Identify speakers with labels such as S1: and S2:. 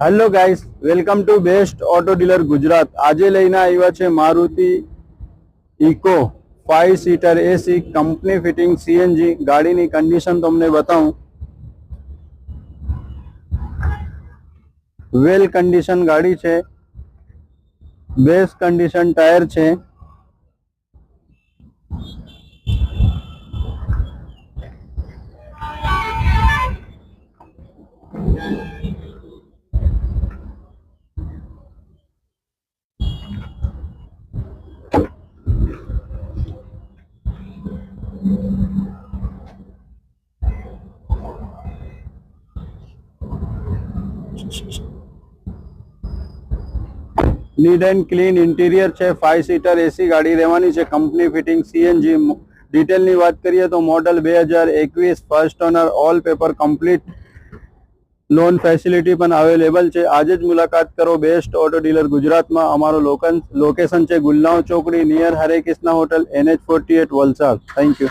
S1: Hello guys, welcome to best auto dealer Gujarat. आज लईने आव्या छे Maruti Eeco 5 seater AC company fitting CNG. गाड़ी कंडीशन तमने बताऊं, वेल कंडीशन गाड़ी छे, बेस्ट कंडीशन टायर छे। नीट एंड क्लीन इंटीरियर छे। 5 सीटर एसी गाड़ी रहेवानी छे, कंपनी फिटिंग सीएनजी। डिटेल नी बात करिए तो model 2021, first owner, all paper complete, loan facility पण अवेलेबल छे। आज ज मुलाकात करो बेस्ट ऑटो डीलर गुजरात में। अमारो लोकेशन छे गुलनाव चौकड़ी, near Hare Krishna hotel, NH48 Valsad. Thank you.